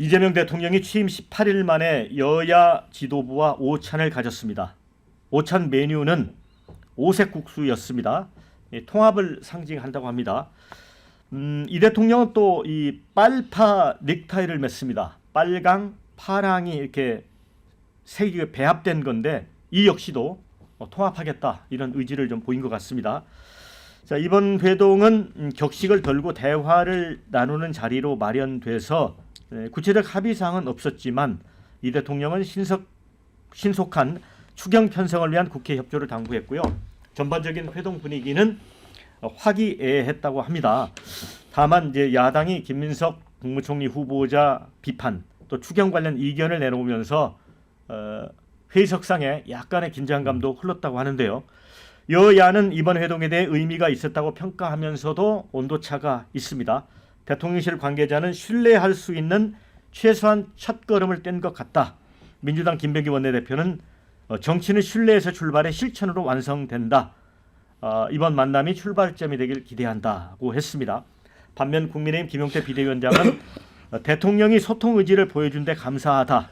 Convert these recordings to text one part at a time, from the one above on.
이재명 대통령이 취임 18일 만에 여야 지도부와 오찬을 가졌습니다. 오찬 메뉴는 오색국수였습니다. 통합을 상징한다고 합니다. 이 대통령은 또 이 빨파 넥타이를 맸습니다. 빨강, 파랑이 이렇게 색이 배합된 건데 이 역시도 통합하겠다 이런 의지를 좀 보인 것 같습니다. 자, 이번 회동은 격식을 덜고 대화를 나누는 자리로 마련돼서 구체적 합의사항은 없었지만 이 대통령은 신속한 추경 편성을 위한 국회 협조를 당부했고요. 전반적인 회동 분위기는 화기애애했다고 합니다. 다만 이제 야당이 김민석 국무총리 후보자 비판 또 추경 관련 이견을 내놓으면서 회의석상에 약간의 긴장감도 흘렀다고 하는데요. 여야는 이번 회동에 대해 의미가 있었다고 평가하면서도 온도차가 있습니다. 대통령실 관계자는 신뢰할 수 있는 최소한 첫걸음을 뗀 것 같다. 민주당 김병기 원내대표는 정치는 신뢰에서 출발해 실천으로 완성된다. 이번 만남이 출발점이 되길 기대한다고 했습니다. 반면 국민의힘 김용태 비대위원장은 대통령이 소통 의지를 보여준 데 감사하다.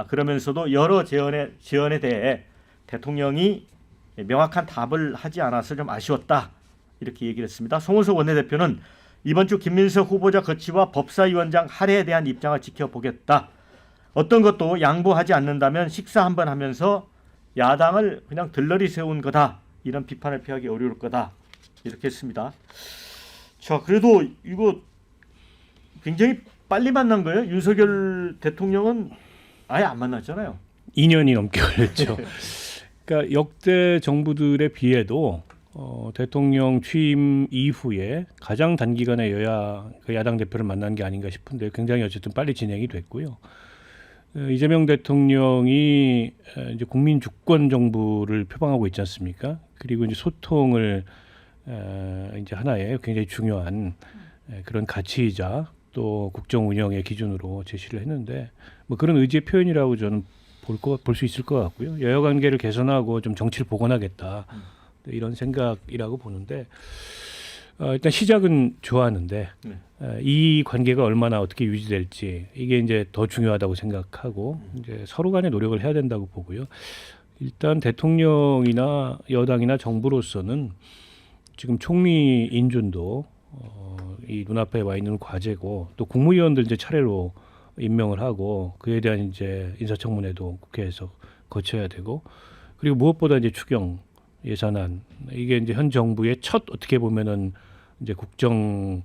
그러면서도 여러 제언에 대해 대통령이 명확한 답을 하지 않아서 좀 아쉬웠다. 이렇게 얘기를 했습니다. 송원석 원내대표는 이번 주 김민석 후보자 거치와 법사위원장 할애에 대한 입장을 지켜보겠다. 어떤 것도 양보하지 않는다면 식사 한번 하면서 야당을 그냥 들러리 세운 거다. 이런 비판을 피하기 어려울 거다. 이렇게 했습니다. 자, 그래도 이거 굉장히 빨리 만난 거예요. 윤석열 대통령은 아예 안 만났잖아요. 2년이 넘게 걸렸죠. 그러니까 역대 정부들에 비해도 대통령 취임 이후에 가장 단기간에 야당 대표를 만난 게 아닌가 싶은데 굉장히 어쨌든 빨리 진행이 됐고요. 이재명 대통령이 이제 국민 주권 정부를 표방하고 있지 않습니까? 그리고 이제 소통을 이제 하나의 굉장히 중요한 그런 가치이자 또 국정 운영의 기준으로 제시를 했는데 뭐 그런 의지의 표현이라고 저는 볼 수 있을 것 같고요. 여야 관계를 개선하고 좀 정치를 복원하겠다 이런 생각이라고 보는데 일단 시작은 좋았는데 이 관계가 얼마나 어떻게 유지될지 이게 이제 더 중요하다고 생각하고 이제 서로 간에 노력을 해야 된다고 보고요. 일단 대통령이나 여당이나 정부로서는 지금 총리 인준도 이 눈앞에 와 있는 과제고 또 국무위원들 이제 차례로 임명을 하고 그에 대한 이제 인사청문회도 국회에서 거쳐야 되고 그리고 무엇보다 이제 추경 예산안 이게 이제 현 정부의 첫 어떻게 보면은 이제 국정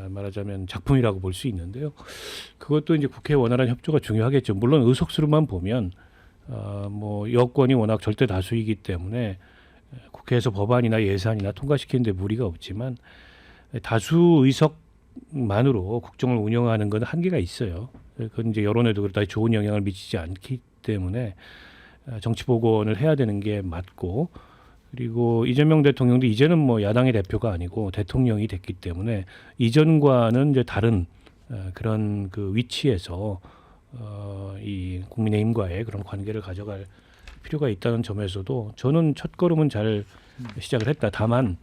말하자면 작품이라고 볼 수 있는데요. 그것도 이제 국회 원활한 협조가 중요하겠죠. 물론 의석수로만 보면 뭐 여권이 워낙 절대 다수이기 때문에 국회에서 법안이나 예산이나 통과시키는데 무리가 없지만 다수 의석만으로 국정을 운영하는 건 한계가 있어요. 그건 이제 여론에도 그렇다 좋은 영향을 미치지 않기 때문에 정치 복원을 해야 되는 게 맞고 그리고 이재명 대통령도 이제는 뭐 야당의 대표가 아니고 대통령이 됐기 때문에 이전과는 이제 다른 그런 그 위치에서 이 국민의힘과의 그런 관계를 가져갈 필요가 있다는 점에서도 저는 첫 걸음은 잘 시작을 했다. 다만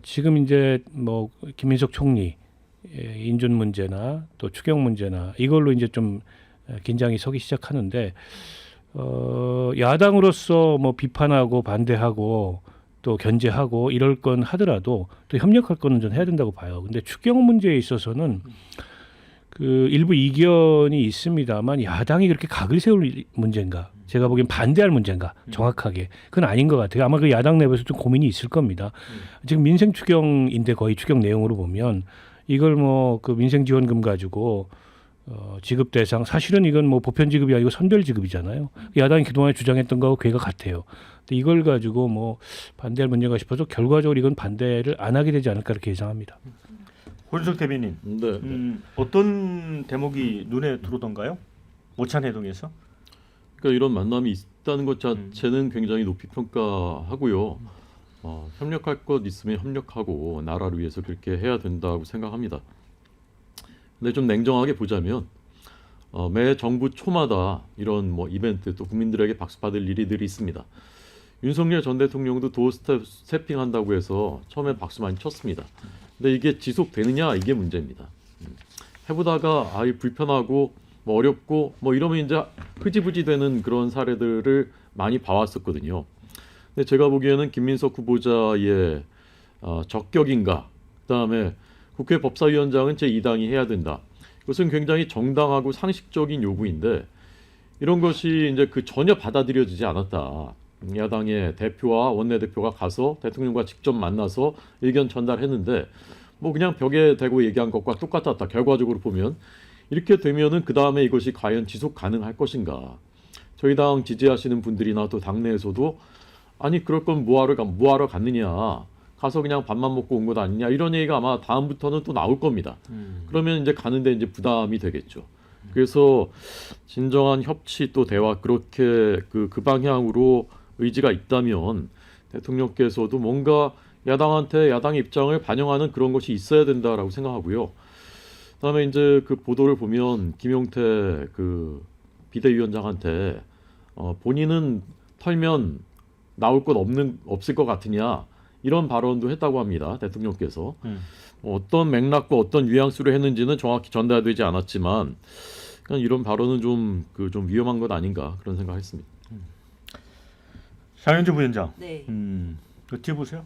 지금 이제 뭐 김민석 총리 인준 문제나 또 추경 문제나 이걸로 이제 좀 긴장이 서기 시작하는데 야당으로서 뭐 비판하고 반대하고 또 견제하고 이럴 건 하더라도 또 협력할 거는 좀 해야 된다고 봐요. 근데 추경 문제에 있어서는 그 일부 이견이 있습니다만 야당이 그렇게 각을 세울 문제인가? 제가 보기엔 반대할 문제인가? 정확하게 그건 아닌 것 같아요. 아마 그 야당 내부에서 좀 고민이 있을 겁니다. 지금 민생 추경인데 거의 추경 내용으로 보면 이걸 뭐 그 민생 지원금 가지고 지급 대상 사실은 이건 뭐 보편 지급이 아니고 선별 지급이잖아요. 야당이 그동안에 주장했던 거하고 괴가 같아요. 근데 이걸 가지고 뭐 반대할 문제가 싶어서 결과적으로 이건 반대를 안 하게 되지 않을까 이렇게 예상합니다. 권석 대변인, 어떤 대목이 눈에 들어오던가요? 오찬 회동에서? 그러니까 이런 만남이 있다는 것 자체는 굉장히 높이 평가하고요. 협력할 것 있으면 협력하고 나라를 위해서 그렇게 해야 된다고 생각합니다. 근데 좀 냉정하게 보자면 매 정부 초마다 이런 뭐 이벤트 또 국민들에게 박수 받을 일이 늘 있습니다. 윤석열 전 대통령도 도어 스태핑 한다고 해서 처음에 박수 많이 쳤습니다. 근데 이게 지속되느냐 이게 문제입니다. 해보다가 아이 불편하고 뭐 어렵고 뭐 이러면 이제 흐지부지 되는 그런 사례들을 많이 봐왔었거든요. 근데 제가 보기에는 김민석 후보자의 적격인가, 그다음에 국회 법사위원장은 제2당이 해야 된다. 이것은 굉장히 정당하고 상식적인 요구인데 이런 것이 이제 전혀 받아들여지지 않았다. 야당의 대표와 원내대표가 가서 대통령과 직접 만나서 의견 전달했는데 뭐 그냥 벽에 대고 얘기한 것과 똑같았다. 결과적으로 보면 이렇게 되면은 그 다음에 이것이 과연 지속 가능할 것인가? 저희 당 지지하시는 분들이나 또 당내에서도 아니 그럴 건 뭐하러 갔느냐? 가서 그냥 밥만 먹고 온 것 아니냐? 이런 얘기가 아마 다음부터는 또 나올 겁니다. 그러면 이제 가는데 이제 부담이 되겠죠. 그래서 진정한 협치 또 대화 그렇게 그 방향으로 의지가 있다면 대통령께서도 뭔가 야당한테 야당의 입장을 반영하는 그런 것이 있어야 된다라고 생각하고요. 그다음에 이제 그 보도를 보면 김용태 그 비대위원장한테 본인은 털면 나올 것 없을 것 같으냐 이런 발언도 했다고 합니다. 대통령께서 어떤 맥락과 어떤 뉘앙스로 했는지는 정확히 전달되지 않았지만 그냥 이런 발언은 좀 위험한 것 아닌가 그런 생각했습니다. 장현주 부위원장, 네. 어떻게 보세요?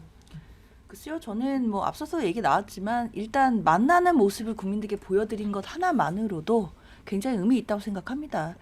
글쎄요, 저는 뭐 앞서서 얘기 나왔지만 일단 만나는 모습을 국민들께 보여드린 것 하나만으로도 굉장히 의미 있다고 생각합니다.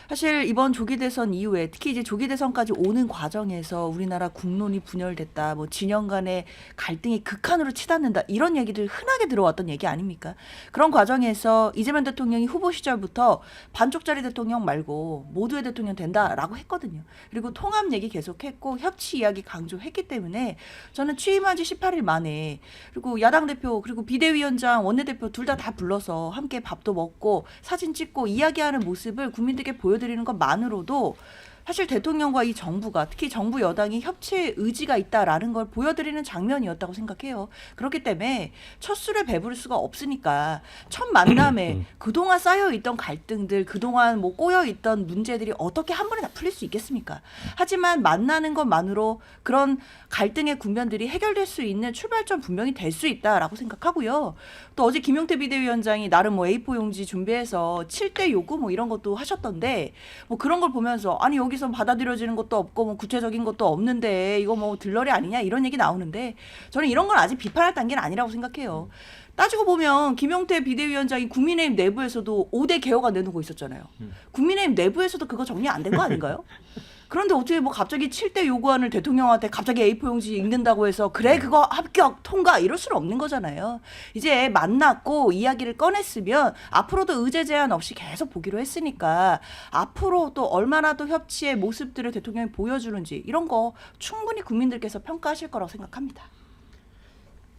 사실 이번 조기 대선 이후에 특히 이제 조기 대선까지 오는 과정에서 우리나라 국론이 분열됐다, 뭐 진영 간의 갈등이 극한으로 치닫는다 이런 얘기들 흔하게 들어왔던 얘기 아닙니까? 그런 과정에서 이재명 대통령이 후보 시절부터 반쪽짜리 대통령 말고 모두의 대통령 된다라고 했거든요. 그리고 통합 얘기 계속했고 협치 이야기 강조했기 때문에 저는 취임한 지 18일 만에 그리고 야당 대표 그리고 비대위원장 원내대표 둘 다 불러서 함께 밥도 먹고 사진 찍고 이야기하는 모습을 국민들께 보여드리는 것만으로도 사실 대통령과 이 정부가 특히 정부 여당이 협치의 의지가 있다라는 걸 보여드리는 장면이었다고 생각해요. 그렇기 때문에 첫 술에 배부를 수가 없으니까 첫 만남에 그동안 쌓여있던 갈등들 그동안 뭐 꼬여있던 문제들이 어떻게 한 번에 다 풀릴 수 있겠습니까? 하지만 만나는 것만으로 그런 갈등의 국면들이 해결될 수 있는 출발점 분명히 될 수 있다라고 생각하고요. 또 어제 김용태 비대위원장이 나름 뭐 A4 용지 준비해서 7대 요구 뭐 이런 것도 하셨던데 뭐 그런 걸 보면서 아니 여기서 받아들여지는 것도 없고 뭐 구체적인 것도 없는데 이거 뭐 들러리 아니냐 이런 얘기 나오는데 저는 이런 건 아직 비판할 단계는 아니라고 생각해요. 따지고 보면 김용태 비대위원장이 국민의힘 내부에서도 5대 개혁안 내놓고 있었잖아요. 국민의힘 내부에서도 그거 정리 안 된 거 아닌가요? 그런데 어떻게 뭐 갑자기 7대 요구안을 대통령한테 갑자기 A4 용지 읽는다고 해서 그래 그거 합격 통과 이럴 수는 없는 거잖아요. 이제 만났고 이야기를 꺼냈으면 앞으로도 의제 제한 없이 계속 보기로 했으니까 앞으로 또 얼마나 더 협치의 모습들을 대통령이 보여주는지 이런 거 충분히 국민들께서 평가하실 거라고 생각합니다.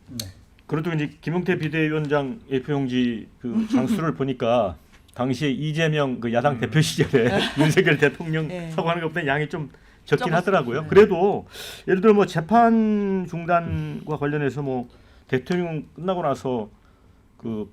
네. 그래도 이제 김용태 비대위원장 A4용지 그 장수를 보니까 당시에 이재명 그 야당 대표 시절에 윤석열 대통령 네. 사과하는 것보다 양이 좀 적긴 적었어요. 하더라고요. 네. 그래도 예를 들어 뭐 재판 중단과 관련해서 뭐 대통령 끝나고 나서 그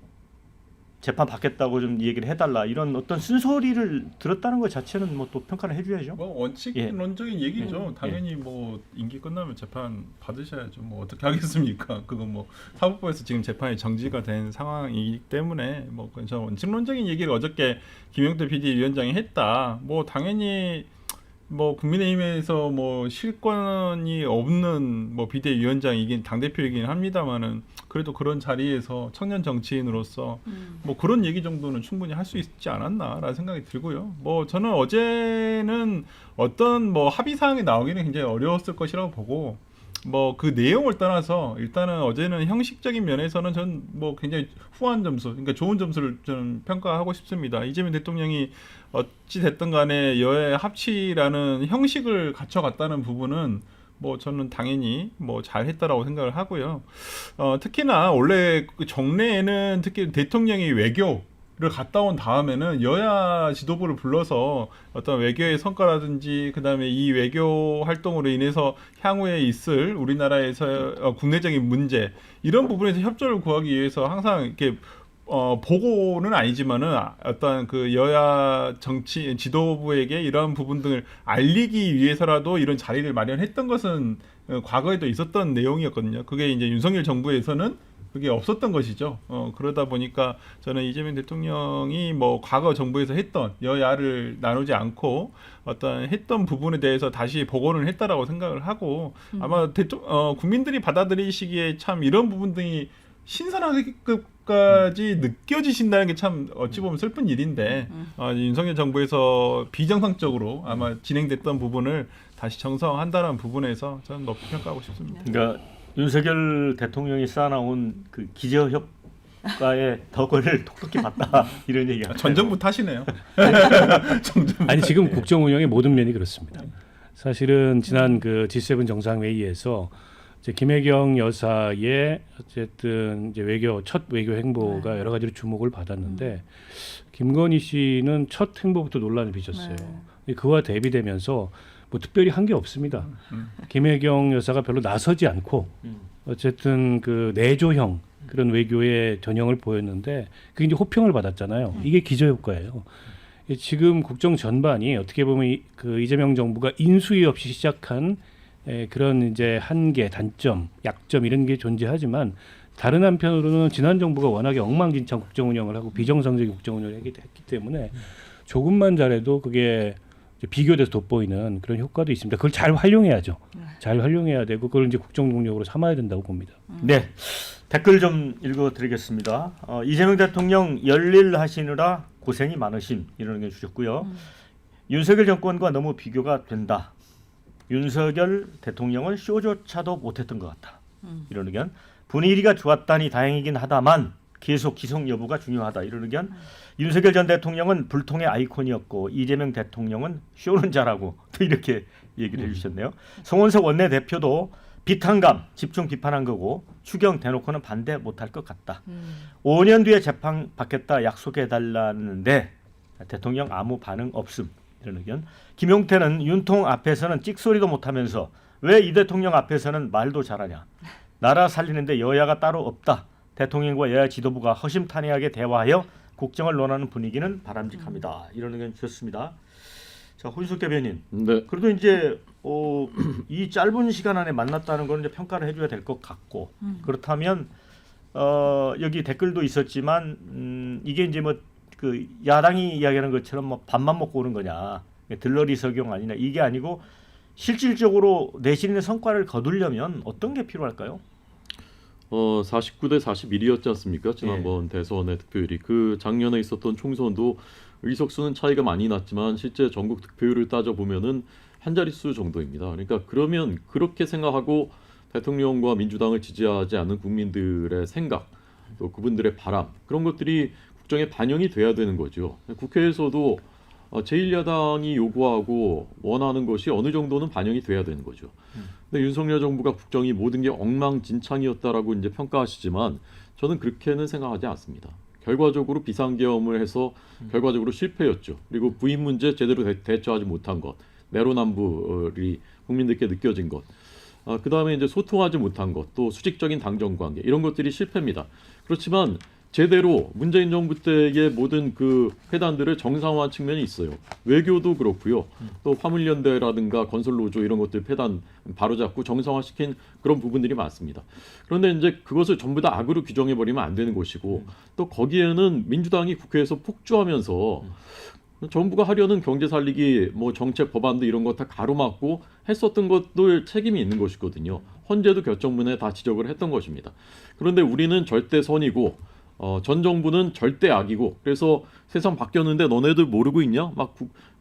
재판 받겠다고 좀 얘기를 해달라 이런 어떤 쓴소리를 들었다는 것 자체는 뭐 또 평가를 해줘야죠. 뭐 원칙론적인 얘기죠. 당연히 뭐 임기 끝나면 재판 받으셔야죠. 뭐 어떻게 하겠습니까? 그건 뭐 사법부에서 지금 재판이 정지가 된 상황이기 때문에 뭐 저는 원칙론적인 얘기를 어저께 김용태 비대위원장이 했다. 뭐 당연히 뭐 국민의힘에서 뭐 실권이 없는 뭐 비대위원장이긴 당대표이긴 합니다만은 그래도 그런 자리에서 청년 정치인으로서 뭐 그런 얘기 정도는 충분히 할 수 있지 않았나라는 생각이 들고요. 뭐 저는 어제는 어떤 뭐 합의 사항이 나오기는 굉장히 어려웠을 것이라고 보고 뭐 그 내용을 떠나서 일단은 어제는 형식적인 면에서는 전 뭐 굉장히 후한 점수, 그러니까 좋은 점수를 좀 평가하고 싶습니다. 이재명 대통령이 어찌 됐든 간에 여야 합치라는 형식을 갖춰갔다는 부분은 뭐 저는 당연히 뭐 잘했다라고 생각을 하고요. 특히나 원래 그 정례에는 특히 대통령이 외교를 갔다 온 다음에는 여야 지도부를 불러서 어떤 외교의 성과라든지 그다음에 이 외교 활동으로 인해서 향후에 있을 우리나라에서 국내적인 문제 이런 부분에서 협조를 구하기 위해서 항상 이렇게 보고는 아니지만은 어떤 그 여야 정치 지도부에게 이러한 부분들을 알리기 위해서라도 이런 자리를 마련했던 것은 과거에도 있었던 내용이었거든요. 그게 이제 윤석열 정부에서는 그게 없었던 것이죠. 그러다 보니까 저는 이재명 대통령이 뭐 과거 정부에서 했던 여야를 나누지 않고 어떤 했던 부분에 대해서 다시 복원을 했다라고 생각을 하고 아마 국민들이 받아들이시기에 참 이런 부분들이 신선하게까지 느껴지신다는 게 참 어찌 보면 슬픈 일인데 윤석열 정부에서 비정상적으로 아마 진행됐던 부분을 다시 정상화한다는 부분에서 저는 높이 평가하고 싶습니다. 그러니까 윤석열 대통령이 쌓아놓은 그 기저효과의 덕을 톡톡히 봤다 이런 얘기가 전 정부 탓이네요. 아니 지금 국정 운영의 모든 면이 그렇습니다. 사실은 지난 그 G7 정상회의에서 이제 김혜경 여사의 어쨌든 이제 첫 외교 행보가 여러 가지로 주목을 받았는데 김건희 씨는 첫 행보부터 논란을 빚었어요. 그와 대비되면서 뭐 특별히 한 게 없습니다. 김혜경 여사가 별로 나서지 않고 어쨌든 그 내조형 그런 외교의 전형을 보였는데 그게 이제 호평을 받았잖아요. 이게 기저효과예요. 지금 국정 전반이 어떻게 보면 그 이재명 정부가 인수위 없이 시작한 그런 이제 한계, 단점, 약점 이런 게 존재하지만 다른 한편으로는 지난 정부가 워낙에 엉망진창 국정 운영을 하고 비정상적인 국정 운영을 했기 때문에 조금만 잘해도 그게 비교돼서 돋보이는 그런 효과도 있습니다. 그걸 잘 활용해야죠. 잘 활용해야 되고 그걸 이제 국정 동력으로 삼아야 된다고 봅니다. 네, 댓글 좀 읽어드리겠습니다. 이재명 대통령 열일하시느라 고생이 많으심 이런 의견 주셨고요. 윤석열 정권과 너무 비교가 된다. 윤석열 대통령은 쇼조차도 못했던 것 같다. 이런 의견. 분위기가 좋았다니 다행이긴 하다만 계속 기속 여부가 중요하다. 이런 의견. 윤석열 전 대통령은 불통의 아이콘이었고 이재명 대통령은 쇼는 잘하고 또 이렇게 얘기를 해주셨네요. 송원석 원내대표도 비탄감 집중 비판한 거고 추경 대놓고는 반대 못할 것 같다. 5년 뒤에 재판 받겠다 약속해달라는데 대통령 아무 반응 없음. 이런 의견. 김용태는 윤통 앞에서는 찍소리도 못하면서 왜 이 대통령 앞에서는 말도 잘하냐. 나라 살리는데 여야가 따로 없다. 대통령과 여야 지도부가 허심탄회하게 대화하여 국정을 논하는 분위기는 바람직합니다. 이런 의견 주셨습니다. 자, 혼숙 대변인. 네. 그래도 이제 이 짧은 시간 안에 만났다는 건 이제 평가를 해줘야 될 것 같고 그렇다면 여기 댓글도 있었지만 이게 이제 뭐 그 야당이 이야기하는 것처럼 뭐 밥만 먹고 오는 거냐, 들러리 석용 아니냐 이게 아니고 실질적으로 내신 있는 성과를 거두려면 어떤 게 필요할까요? 49대 41이었지 않습니까? 지난번 대선의 득표율이. 그 작년에 있었던 총선도 의석수는 차이가 많이 났지만 실제 전국 득표율을 따져보면은 한 자릿수 정도입니다. 그러니까 그러면 그렇게 생각하고 대통령과 민주당을 지지하지 않는 국민들의 생각, 또 그분들의 바람, 그런 것들이 국정에 반영이 돼야 되는 거죠. 국회에서도 제1야당이 요구하고 원하는 것이 어느 정도는 반영이 돼야 되는 거죠. 근데 윤석열 정부가 국정이 모든 게 엉망진창이었다라고 이제 평가하시지만 저는 그렇게는 생각하지 않습니다. 결과적으로 비상계엄을 해서 결과적으로 실패였죠. 그리고 부인 문제 제대로 대처하지 못한 것, 내로남불이 국민들께 느껴진 것, 그 다음에 이제 소통하지 못한 것, 또 수직적인 당정 관계 이런 것들이 실패입니다. 그렇지만 제대로 문재인 정부 때의 모든 그 회단들을 정상화한 측면이 있어요. 외교도 그렇고요. 또 화물연대라든가 건설노조 이런 것들 폐단 바로잡고 정상화시킨 그런 부분들이 많습니다. 그런데 이제 그것을 전부 다 악으로 규정해버리면 안 되는 것이고 또 거기에는 민주당이 국회에서 폭주하면서 정부가 하려는 경제 살리기 뭐 정책 법안도 이런 거 다 가로막고 했었던 것들 책임이 있는 것이거든요. 헌재도 결정문에 다 지적을 했던 것입니다. 그런데 우리는 절대 선이고 전 정부는 절대 악이고 그래서 세상 바뀌었는데 너네들 모르고 있냐? 막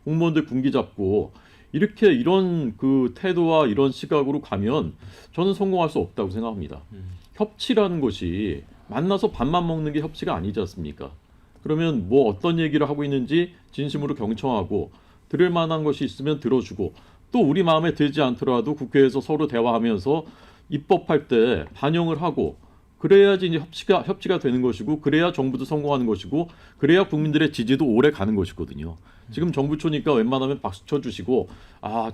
공무원들 군기 잡고 이렇게 이런 그 태도와 이런 시각으로 가면 저는 성공할 수 없다고 생각합니다. 협치라는 것이 만나서 밥만 먹는 게 협치가 아니지 않습니까? 그러면 뭐 어떤 얘기를 하고 있는지 진심으로 경청하고 들을 만한 것이 있으면 들어주고 또 우리 마음에 들지 않더라도 국회에서 서로 대화하면서 입법할 때 반영을 하고 그래야지 이제 협치가 되는 것이고 그래야 정부도 성공하는 것이고 그래야 국민들의 지지도 오래 가는 것이거든요. 지금 정부 초니까 웬만하면 박수 쳐주시고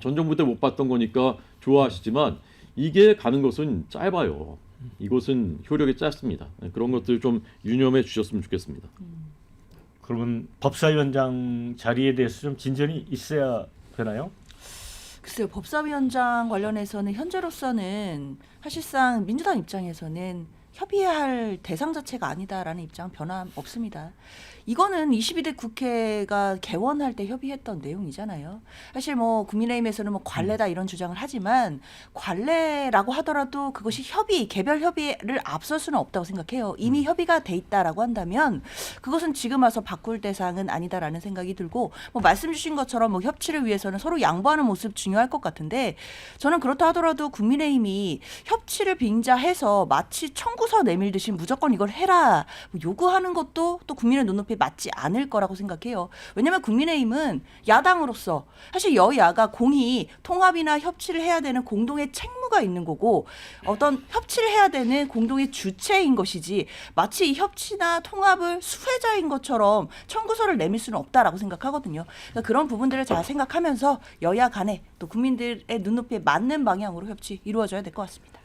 전 정부 때 못 봤던 거니까 좋아하시지만 이게 가는 것은 짧아요. 이것은 효력이 짧습니다. 그런 것들 좀 유념해 주셨으면 좋겠습니다. 그러면 법사위원장 자리에 대해서 좀 진전이 있어야 되나요? 글쎄요. 법사위원장 관련해서는 현재로서는 사실상 민주당 입장에서는 협의할 대상 자체가 아니다라는 입장 변함없습니다. 이거는 22대 국회가 개원할 때 협의했던 내용이잖아요. 사실 뭐 국민의힘에서는 뭐 관례다 이런 주장을 하지만 관례라고 하더라도 그것이 협의, 개별 협의를 앞설 수는 없다고 생각해요. 이미 협의가 돼 있다라고 한다면 그것은 지금 와서 바꿀 대상은 아니다라는 생각이 들고 뭐 말씀 주신 것처럼 뭐 협치를 위해서는 서로 양보하는 모습 중요할 것 같은데 저는 그렇다 하더라도 국민의힘이 협치를 빙자해서 마치 청구서 내밀듯이 무조건 이걸 해라 뭐 요구하는 것도 또 국민의 눈높이에 맞지 않을 거라고 생각해요. 왜냐하면 국민의힘은 야당으로서 사실 여야가 공히 통합이나 협치를 해야 되는 공동의 책무가 있는 거고 어떤 협치를 해야 되는 공동의 주체인 것이지 마치 이 협치나 통합을 수혜자인 것처럼 청구서를 내밀 수는 없다라고 생각하거든요. 그러니까 그런 부분들을 잘 생각하면서 여야 간에 또 국민들의 눈높이에 맞는 방향으로 협치 이루어져야 될 것 같습니다.